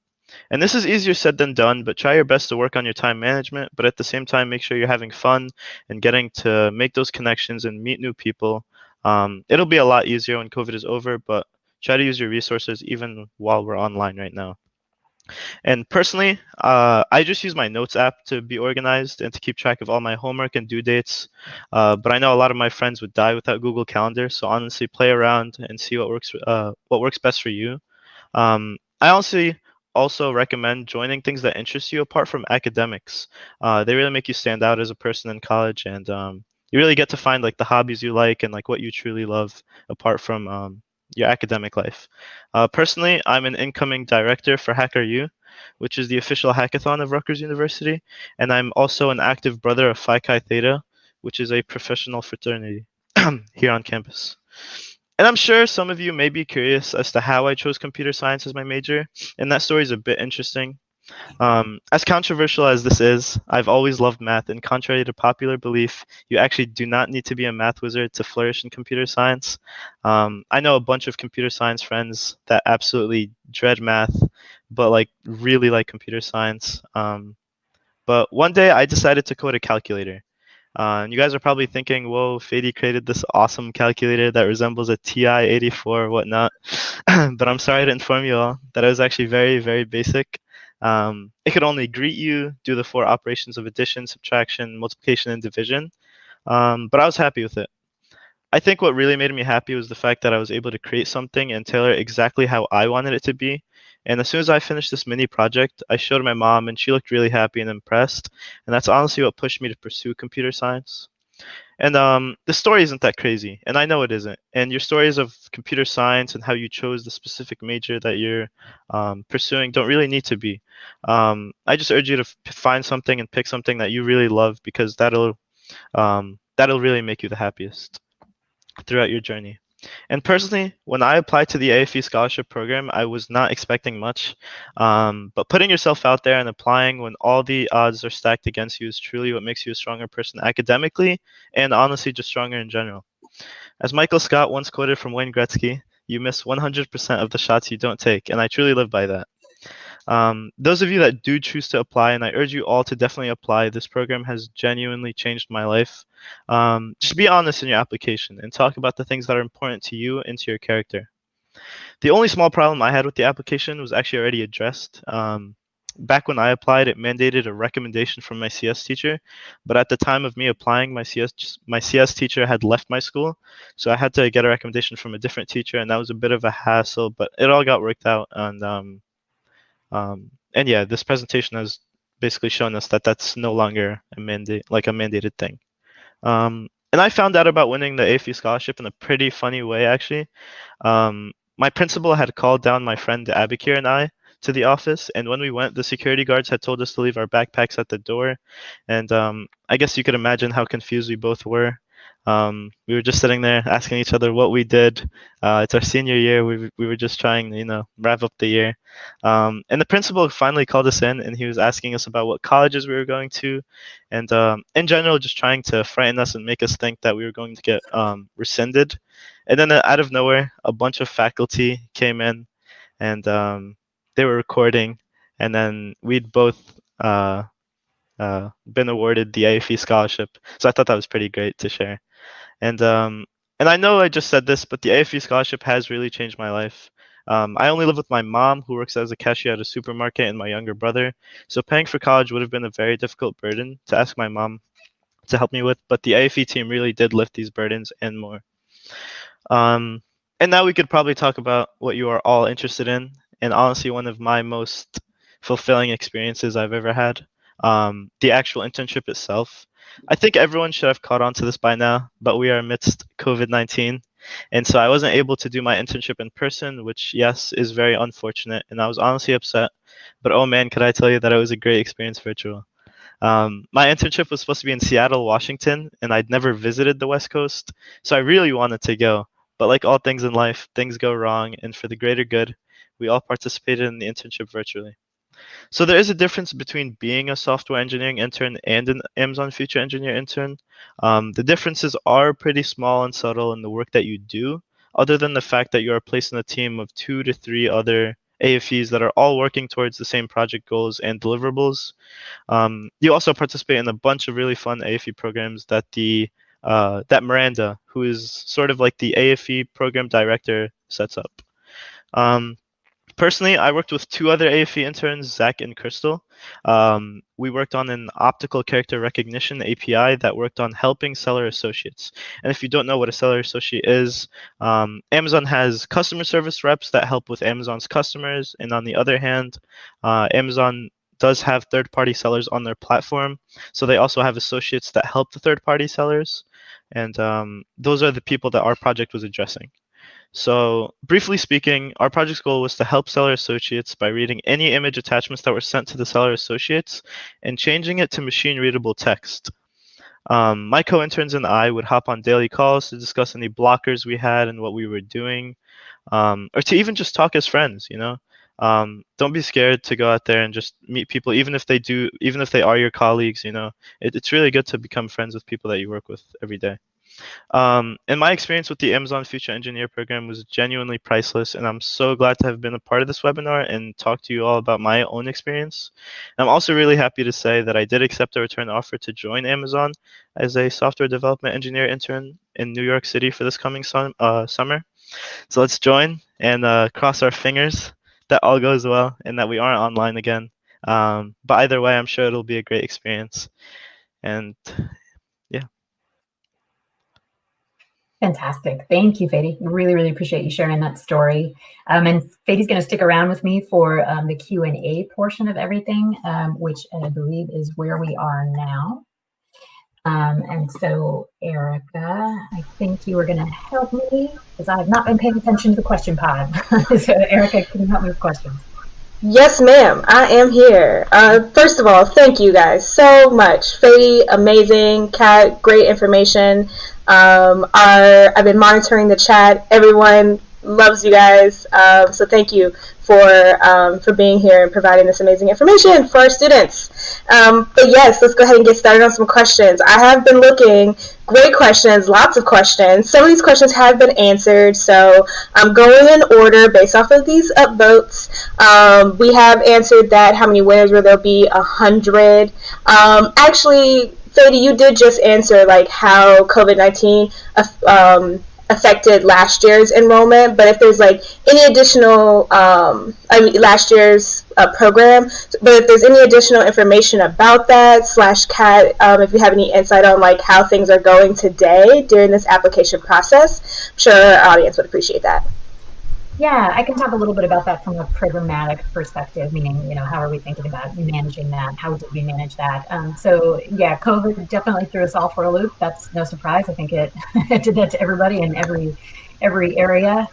And this is easier said than done, but try your best to work on your time management, but at the same time, make sure you're having fun and getting to make those connections and meet new people. It'll be a lot easier when COVID is over, but try to use your resources even while we're online right now. And personally, I just use my notes app to be organized and to keep track of all my homework and due dates. But I know a lot of my friends would die without Google Calendar, so honestly, play around and see what works best for you. I honestly also recommend joining things that interest you apart from academics. They really make you stand out as a person in college, and you really get to find like the hobbies you like and like what you truly love apart from your academic life. Personally, I'm an incoming director for HackerU, which is the official hackathon of Rutgers University, and I'm also an active brother of Phi Chi Theta, which is a professional fraternity here on campus. And I'm sure some of you may be curious as to how I chose computer science as my major, and that story is a bit interesting. As controversial as this is, I've always loved math, and contrary to popular belief, you actually do not need to be a math wizard to flourish in computer science. I know a bunch of computer science friends that absolutely dread math, but like really like computer science. But one day I decided to code a calculator. And you guys are probably thinking, whoa, Fady created this awesome calculator that resembles a TI-84 or whatnot. But I'm sorry to inform you all that it was actually very, very basic. It could only greet you, do the four operations of addition, subtraction, multiplication, and division. But I was happy with it. I think what really made me happy was the fact that I was able to create something and tailor it exactly how I wanted it to be. And as soon as I finished this mini project, I showed my mom and she looked really happy and impressed. And that's honestly what pushed me to pursue computer science. And the story isn't that crazy, and I know it isn't. And your stories of computer science and how you chose the specific major that you're pursuing don't really need to be. I just urge you to find something and pick something that you really love, because that'll really make you the happiest throughout your journey. And personally, when I applied to the AFE scholarship program, I was not expecting much. But putting yourself out there and applying when all the odds are stacked against you is truly what makes you a stronger person academically, and honestly just stronger in general. As Michael Scott once quoted from Wayne Gretzky, "You miss 100% of the shots you don't take," and I truly live by that. Those of you that do choose to apply, and I urge you all to definitely apply, this program has genuinely changed my life. Just be honest in your application and talk about the things that are important to you and to your character. The only small problem I had with the application was actually already addressed. Back when I applied, it mandated a recommendation from my CS teacher, but at the time of me applying, my CS teacher had left my school, so I had to get a recommendation from a different teacher, and that was a bit of a hassle, but it all got worked out. And yeah, this presentation has basically shown us that that's no longer a mandated thing. And I found out about winning the AFE scholarship in a pretty funny way, actually. My principal had called down my friend Abakir and I to the office, and when we went, the security guards had told us to leave our backpacks at the door. And I guess you could imagine how confused we both were. We were just sitting there asking each other what we did. It's our senior year. We were just trying to, wrap up the year. And the principal finally called us in, and he was asking us about what colleges we were going to, and in general, just trying to frighten us and make us think that we were going to get rescinded. And then out of nowhere, a bunch of faculty came in, and they were recording, and then we'd both been awarded the AFE scholarship. So I thought that was pretty great to share. And I know I just said this, but the AFE scholarship has really changed my life. I only live with my mom, who works as a cashier at a supermarket, and my younger brother. So paying for college would have been a very difficult burden to ask my mom to help me with, but the AFE team really did lift these burdens and more. And now we could probably talk about what you are all interested in, and honestly, one of my most fulfilling experiences I've ever had, the actual internship itself. I think everyone should have caught on to this by now, but we are amidst COVID-19, and so I wasn't able to do my internship in person, which, yes, is very unfortunate, and I was honestly upset. But oh man, could I tell you that it was a great experience virtual. My internship was supposed to be in Seattle, Washington, and I'd never visited the West Coast, so I really wanted to go. But like all things in life, things go wrong, and for the greater good, we all participated in the internship virtually. So there is a difference between being a software engineering intern and an Amazon Future Engineer intern. The differences are pretty small and subtle in the work that you do, other than the fact that you are placed in a team of 2 to 3 other AFEs that are all working towards the same project goals and deliverables. You also participate in a bunch of really fun AFE programs that Miranda, who is sort of like the AFE program director, sets up. Personally, I worked with 2 other AFE interns, Zach and Crystal. We worked on an optical character recognition API that worked on helping seller associates. And if you don't know what a seller associate is, Amazon has customer service reps that help with Amazon's customers. And on the other hand, Amazon does have third-party sellers on their platform. So they also have associates that help the third-party sellers. And those are the people that our project was addressing. So briefly speaking, our project's goal was to help seller associates by reading any image attachments that were sent to the seller associates and changing it to machine readable text. My co-interns and I would hop on daily calls to discuss any blockers we had and what we were doing, or to even just talk as friends, Don't be scared to go out there and just meet people, even if they are your colleagues, It's really good to become friends with people that you work with every day. And my experience with the Amazon Future Engineer program was genuinely priceless, and I'm so glad to have been a part of this webinar and talk to you all about my own experience. And I'm also really happy to say that I did accept a return offer to join Amazon as a software development engineer intern in New York City for this coming summer. So let's join and cross our fingers that all goes well and that we aren't online again. But either way, I'm sure it'll be a great experience. And yeah. Fantastic. Thank you, Fady. Really, really appreciate you sharing that story. And Fady's going to stick around with me for the Q&A portion of everything, which I believe is where we are now. And so, Erica, I think you were going to help me because I have not been paying attention to the question pod. So, Erica, can you help me with questions? Yes, ma'am. I am here. First of all, thank you guys so much. Faye, amazing. Kat, great information. I've been monitoring the chat. Everyone loves you guys. So thank you for being here and providing this amazing information for our students. But yes, let's go ahead and get started on some questions. I have been looking. Great questions, lots of questions. Some of these questions have been answered, so I'm going in order based off of these upvotes. We have answered that. How many winners will there be? 100. Actually, Sadie, you did just answer like how COVID-19 affected last year's enrollment, but if there's like any additional, last year's program, but if there's any additional information about that, /Kat, if you have any insight on like how things are going today during this application process, I'm sure our audience would appreciate that. Yeah, I can talk a little bit about that from a programmatic perspective, meaning, how are we thinking about managing that? How did we manage that? So yeah, COVID definitely threw us all for a loop. That's no surprise. I think it did that to everybody in every area.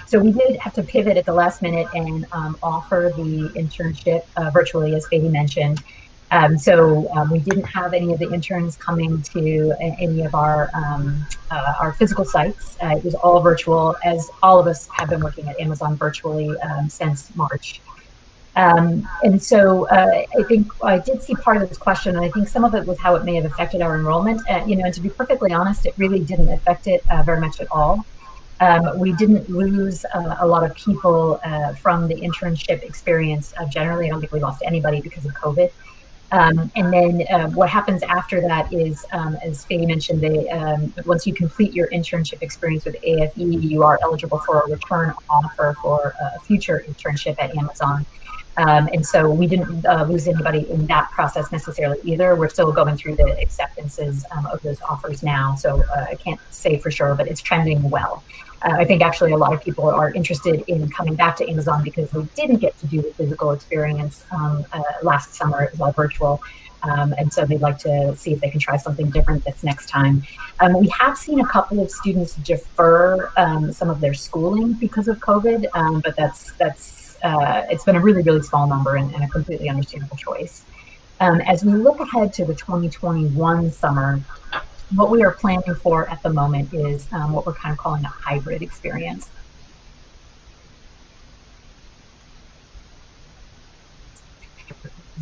So we did have to pivot at the last minute and offer the internship virtually, as Faye mentioned. So we didn't have any of the interns coming to any of our physical sites. It was all virtual, as all of us have been working at Amazon virtually since March. And so I think I did see part of this question, and I think some of it was how it may have affected our enrollment. And to be perfectly honest, it really didn't affect it very much at all. We didn't lose a lot of people from the internship experience. Generally, I don't think we lost anybody because of COVID. And then what happens after that is, as Faye mentioned, once you complete your internship experience with AFE, you are eligible for a return offer for a future internship at Amazon. And so we didn't lose anybody in that process necessarily either. We're still going through the acceptances of those offers now. So I can't say for sure, but it's trending well. I think actually a lot of people are interested in coming back to Amazon because we didn't get to do the physical experience last summer. It was all virtual. And so they'd like to see if they can try something different this next time. We have seen a couple of students defer some of their schooling because of COVID, but it's been a really, really small number and a completely understandable choice. As we look ahead to the 2021 summer, what we are planning for at the moment is what we're kind of calling a hybrid experience.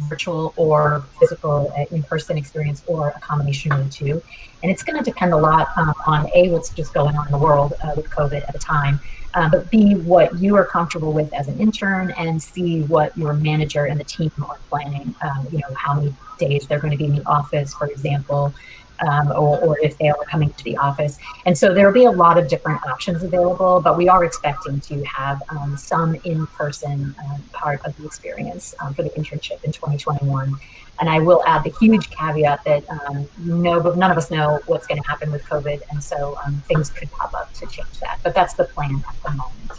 Virtual or physical in-person experience, or a combination of the two. And it's going to depend a lot on A, what's just going on in the world with COVID at the time, but B, what you are comfortable with as an intern, and C, what your manager and the team are planning, how many days they're going to be in the office, for example, or if they are coming to the office. And so there will be a lot of different options available, but we are expecting to have some in-person part of the experience for the internship in 2021. And I will add the huge caveat that none of us know what's going to happen with COVID, and so things could pop up to change that. But that's the plan at the moment.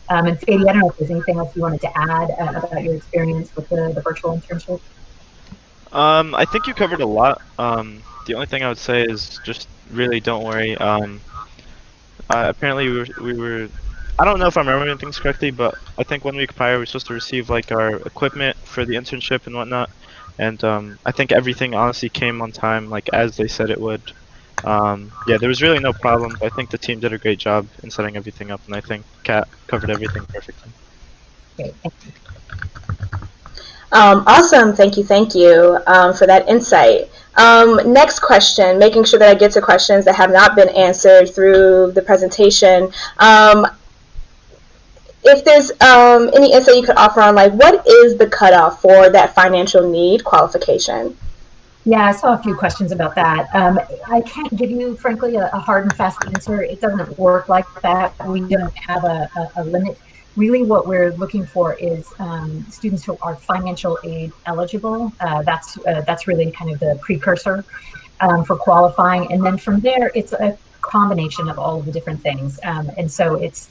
And Sadie, I don't know if there's anything else you wanted to add about your experience with the virtual internship. I think you covered a lot. The only thing I would say is just really don't worry. Apparently we were, I don't know if I'm remembering things correctly, but I think 1 week prior we were supposed to receive like our equipment for the internship and whatnot. And I think everything honestly came on time, like as they said it would. Yeah, there was really no problem. I think the team did a great job in setting everything up, and I think Kat covered everything perfectly. Great, thank you. Awesome, thank you for that insight. Next question, making sure that I get to questions that have not been answered through the presentation. If there's any insight you could offer on, like, what is the cutoff for that financial need qualification? Yeah, I saw a few questions about that. I can't give you, frankly, a hard and fast answer. It doesn't work like that. We don't have a limit. Really what we're looking for is students who are financial aid eligible. That's really kind of the precursor for qualifying. And then from there, it's a combination of all of the different things. And so it's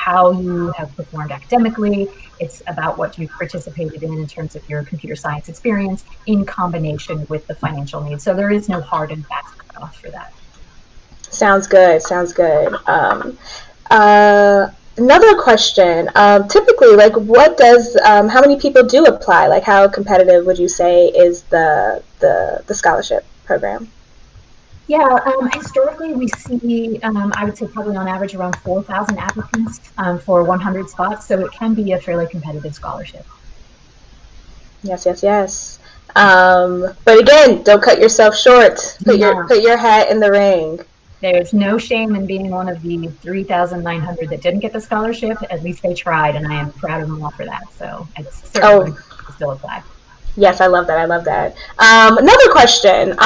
how you have performed academically. It's about what you've participated in terms of your computer science experience in combination with the financial needs. So there is no hard and fast cutoff for that. Sounds good. Sounds good. Another question. Typically, like, what does how many people do apply? Like, how competitive would you say is the scholarship program? Yeah, historically we see, I would say probably on average around 4,000 applicants for 100 spots, so it can be a fairly competitive scholarship. Yes, yes, yes. But again, don't cut yourself short. Put your hat in the ring. There's no shame in being one of the 3,900 that didn't get the scholarship. At least they tried, and I am proud of them all for that. So it's certainly still apply. Yes, I love that. I love that. Another question,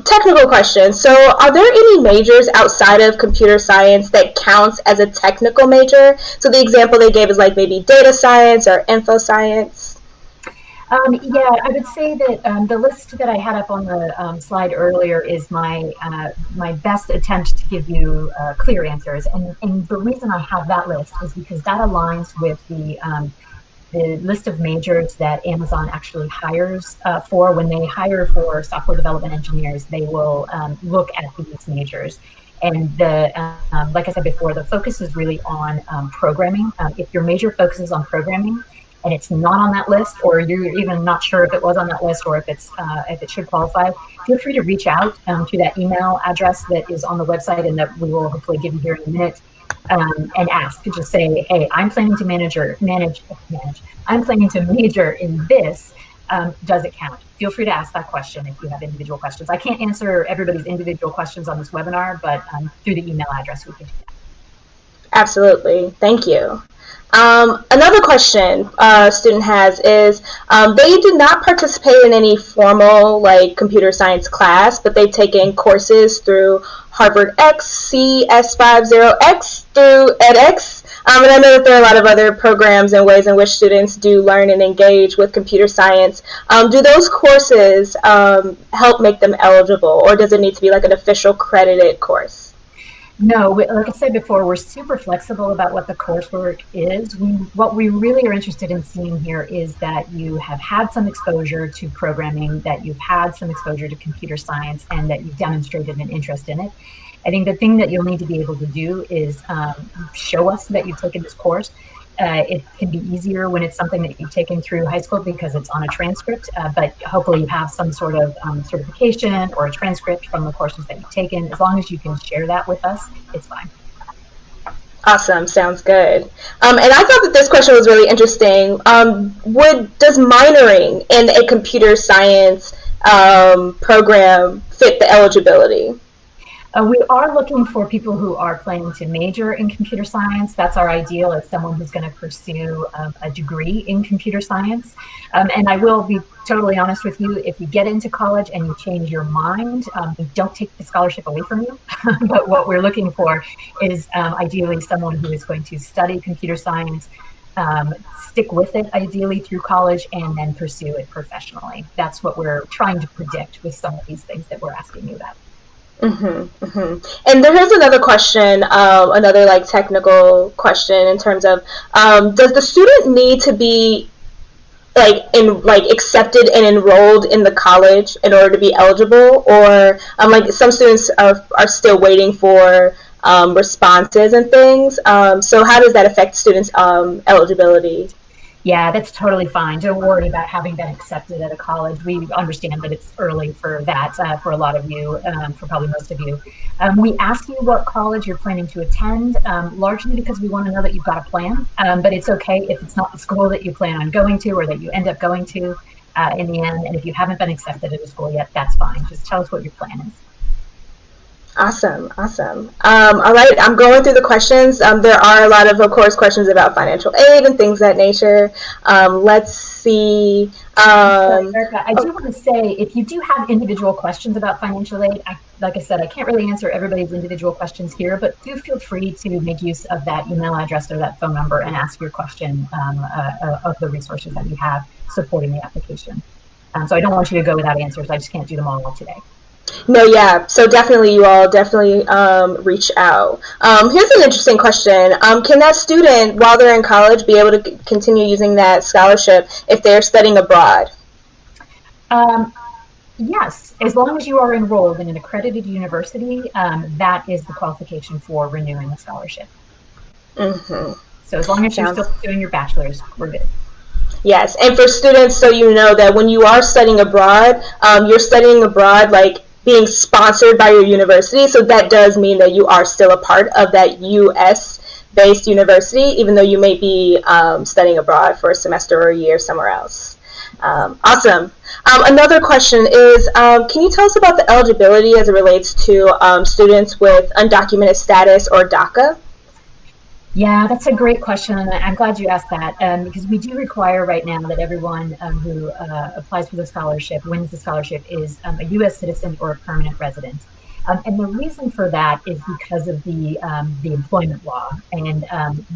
technical question. So are there any majors outside of computer science that counts as a technical major? So the example they gave is like maybe data science or info science. Yeah, I would say that the list that I had up on the slide earlier is my best attempt to give you clear answers. And the reason I have that list is because that aligns with the list of majors that Amazon actually hires for. When they hire for software development engineers, they will look at these majors. And like I said before, the focus is really on programming. If your major focuses on programming and it's not on that list, or you're even not sure if it was on that list or if it should qualify, feel free to reach out to that email address that is on the website and that we will hopefully give you here in a minute. And ask to just say, hey, I'm planning to I'm planning to major in this. Does it count? Feel free to ask that question if you have individual questions. I can't answer everybody's individual questions on this webinar, but through the email address we can do that. Absolutely. Thank you. Another question a student has is they did not participate in any formal like computer science class, but they've taken courses through Harvard X, CS50X through edX. And I know that there are a lot of other programs and ways in which students do learn and engage with computer science. Do those courses help make them eligible, or does it need to be like an official credited course? No, like I said before, we're super flexible about what the coursework is. What we really are interested in seeing here is that you have had some exposure to programming, that you've had some exposure to computer science, and that you've demonstrated an interest in it. I think the thing that you'll need to be able to do is show us that you've taken this course. It can be easier when it's something that you've taken through high school because it's on a transcript, but hopefully you have some sort of certification or a transcript from the courses that you've taken. As long as you can share that with us, it's fine. Awesome, sounds good. And I thought that this question was really interesting. Does minoring in a computer science program fit the eligibility? We are looking for people who are planning to major in computer science. That's our ideal, as someone who's going to pursue a degree in computer science. And I will be totally honest with you, if you get into college and you change your mind, we don't take the scholarship away from you. But what we're looking for is ideally someone who is going to study computer science, stick with it ideally through college, and then pursue it professionally. That's what we're trying to predict with some of these things that we're asking you about. Mm-hmm, mm-hmm. And there's another question, another like technical question in terms of does the student need to be accepted and enrolled in the college in order to be eligible, or like some students are still waiting for responses and things. So how does that affect students' eligibility? Yeah, that's totally fine. Don't worry about having been accepted at a college. We understand that it's early for that, for a lot of you, for probably most of you. We ask you what college you're planning to attend, largely because we want to know that you've got a plan, but it's okay if it's not the school that you plan on going to or that you end up going to in the end. And if you haven't been accepted at a school yet, that's fine. Just tell us what your plan is. Awesome, awesome. All right, I'm going through the questions. There are a lot of course, questions about financial aid and things of that nature. Let's see. Erica, I do want to say, if you do have individual questions about financial aid, like I said, I can't really answer everybody's individual questions here, but do feel free to make use of that email address or that phone number and ask your question of the resources that we have supporting the application. So I don't want you to go without answers. I just can't do them all today. No, yeah. So definitely, you all definitely reach out. Here's an interesting question. Can that student, while they're in college, be able to continue using that scholarship if they're studying abroad? Yes, as long as you are enrolled in an accredited university, that is the qualification for renewing the scholarship. Mm-hmm. So as long as you're Sounds. still pursuing your bachelor's, we're good. Yes, and for students, so you know that when you are studying abroad, you're studying abroad like being sponsored by your university. So that does mean that you are still a part of that U.S. based university, even though you may be studying abroad for a semester or a year somewhere else. Awesome. Another question is, can you tell us about the eligibility as it relates to students with undocumented status or DACA? Yeah, that's a great question, and I'm glad you asked that, because we do require right now that everyone who applies for the scholarship, wins the scholarship, is a U.S. citizen or a permanent resident. And the reason for that is because of the employment law, and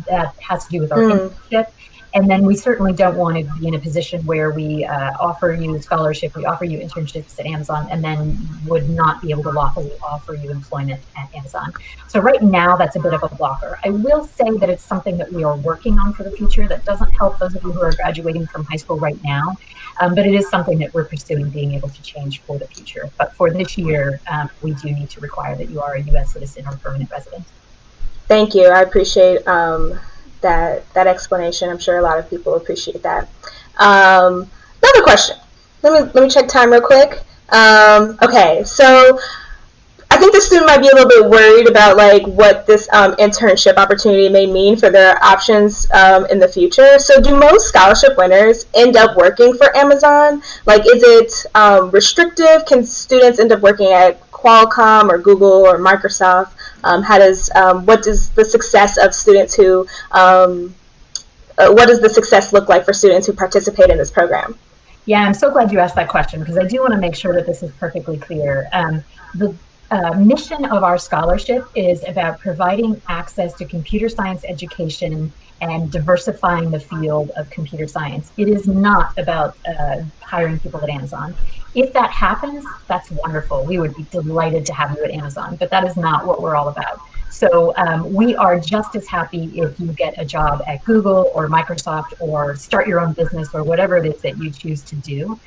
that has to do with our Mm. internship. And then we certainly don't want to be in a position where we offer you a scholarship, we offer you internships at Amazon, and then would not be able to lawfully offer you employment at Amazon. So right now, that's a bit of a blocker. I will say that it's something that we are working on for the future. That doesn't help those of you who are graduating from high school right now, but it is something that we're pursuing being able to change for the future. But for this year, we do need to require that you are a U.S. citizen or permanent resident. Thank you. I appreciate that explanation. I'm sure a lot of people appreciate that. Another question. Let me check time real quick. Okay, so I think the student might be a little bit worried about like what this internship opportunity may mean for their options in the future. So, do most scholarship winners end up working for Amazon? Like, is it restrictive? Can students end up working at Qualcomm or Google or Microsoft? What does the success of students who what does the success look like for students who participate in this program? Yeah, I'm so glad you asked that question because I do want to make sure that this is perfectly clear. The mission of our scholarship is about providing access to computer science education and diversifying the field of computer science. It is not about hiring people at Amazon. If that happens, that's wonderful. We would be delighted to have you at Amazon, but that is not what we're all about. So we are just as happy if you get a job at Google or Microsoft or start your own business or whatever it is that you choose to do.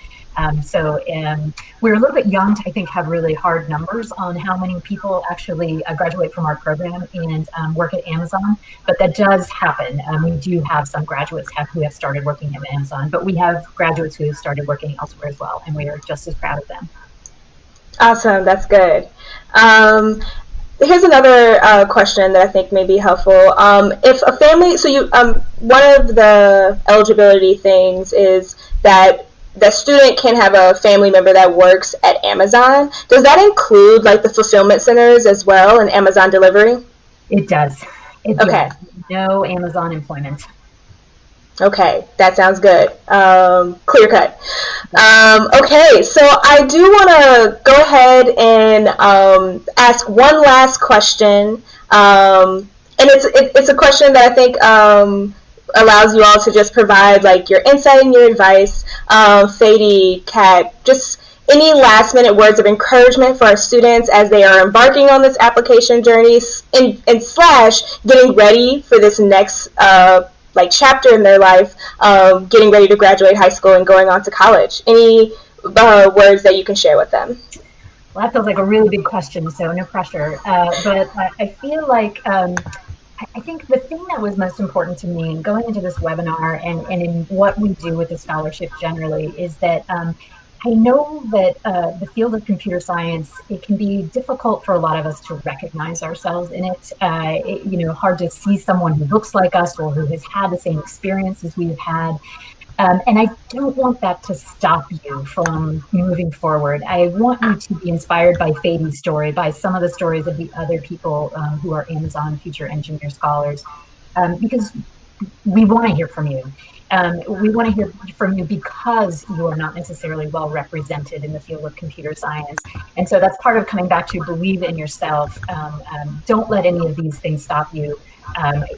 We're a little bit young to, I think, have really hard numbers on how many people actually graduate from our program and work at Amazon, but that does happen. We do have some graduates who have started working at Amazon, but we have graduates who have started working elsewhere as well, and we are just as proud of them. Awesome, that's good. Here's another question that I think may be helpful. If a family, so you, one of the eligibility things is that the student can have a family member that works at Amazon. Does that include like the fulfillment centers as well and Amazon delivery? It does. Okay. No Amazon employment. Okay, that sounds good. Clear cut. Okay, so I do want to go ahead and ask one last question, and it's a question that I think allows you all to just provide like your insight and your advice. Fady, Kat, just any last minute words of encouragement for our students as they are embarking on this application journey and slash getting ready for this next like chapter in their life, getting ready to graduate high school and going on to college. Any words that you can share with them? Well, that feels like a really big question, so no pressure. But I feel like I think the thing that was most important to me in going into this webinar and in what we do with the scholarship generally is that I know that the field of computer science, it can be difficult for a lot of us to recognize ourselves in it. Hard to see someone who looks like us or who has had the same experiences we've had. And I don't want that to stop you from moving forward. I want you to be inspired by Fady's story, by some of the stories of the other people who are Amazon Future Engineer Scholars, because we want to hear from you. We want to hear from you because you are not necessarily well represented in the field of computer science. And so that's part of coming back to believe in yourself. Don't let any of these things stop you.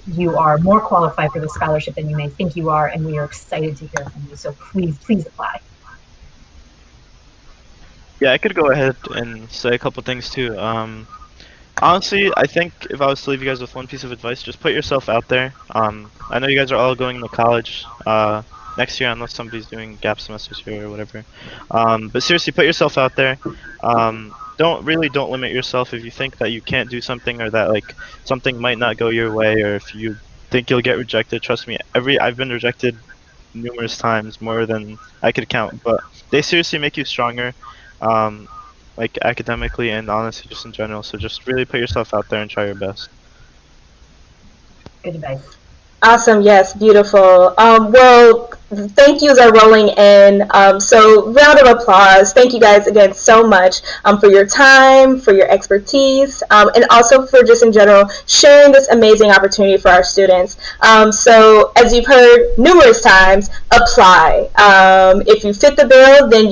You are more qualified for the scholarship than you may think you are, and we are excited to hear from you. So please apply. Yeah, I could go ahead and say a couple things too. Honestly, I think if I was to leave you guys with one piece of advice, just put yourself out there. I know you guys are all going to college next year, unless somebody's doing gap semesters here or whatever. But seriously, put yourself out there. Don't limit yourself if you think that you can't do something or that like something might not go your way, or if you think you'll get rejected. Trust me, I've been rejected numerous times, more than I could count. But they seriously make you stronger. Um, like academically and honestly just in general. So just really put yourself out there and try your best. Good advice. Awesome. Yes, beautiful. Well, thank yous are rolling in. So round of applause. Thank you guys again so much for your time, for your expertise, and also for just in general sharing this amazing opportunity for our students. So as you've heard numerous times, apply. If you fit the bill, then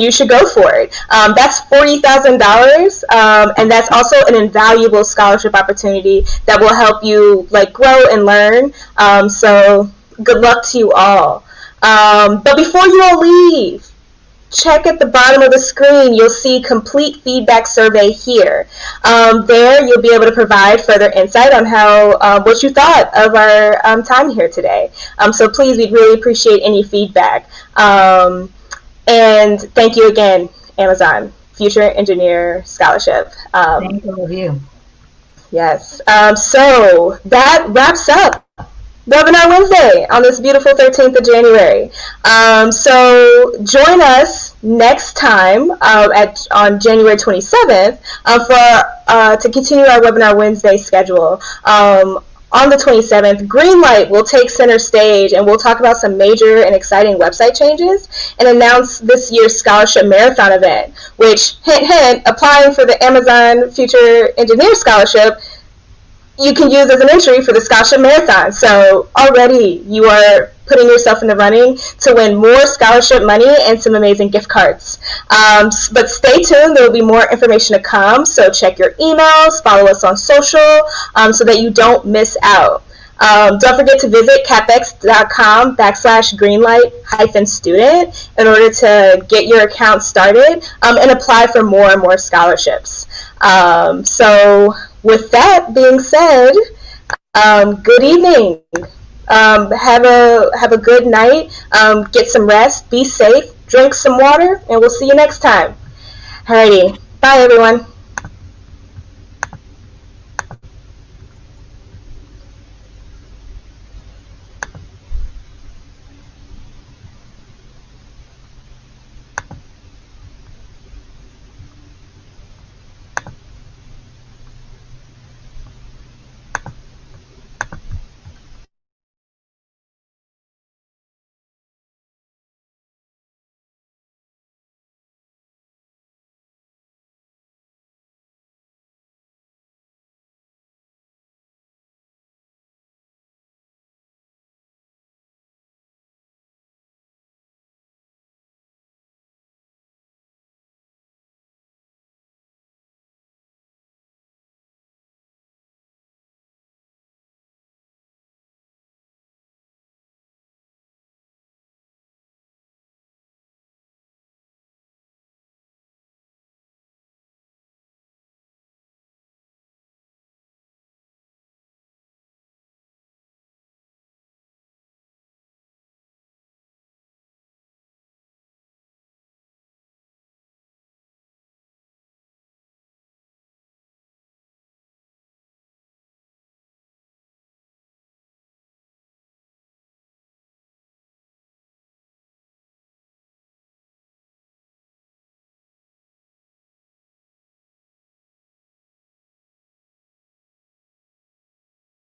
you should go for it. That's $40,000, and that's also an invaluable scholarship opportunity that will help you like grow and learn. So good luck to you all. But before you all leave, check at the bottom of the screen. You'll see complete feedback survey here. There you'll be able to provide further insight on how what you thought of our time here today. So please, we'd really appreciate any feedback. And thank you again, Amazon Future Engineer Scholarship. Thank all of you. Yes. So that wraps up Webinar Wednesday on this beautiful 13th of January. So join us next time on January 27th to continue our Webinar Wednesday schedule. On the 27th, Greenlight will take center stage, and we'll talk about some major and exciting website changes and announce this year's Scholarship Marathon event, which, hint, hint, applying for the Amazon Future Engineer Scholarship, you can use as an entry for the Scholarship Marathon. So already you are putting yourself in the running to win more scholarship money and some amazing gift cards. But stay tuned. There will be more information to come. So check your emails, follow us on social so that you don't miss out. Don't forget to visit capex.com/greenlight-student in order to get your account started and apply for more and more scholarships. So with that being said, good evening. Have a good night. Get some rest. Be safe. Drink some water, and we'll see you next time. Alrighty. Bye, everyone.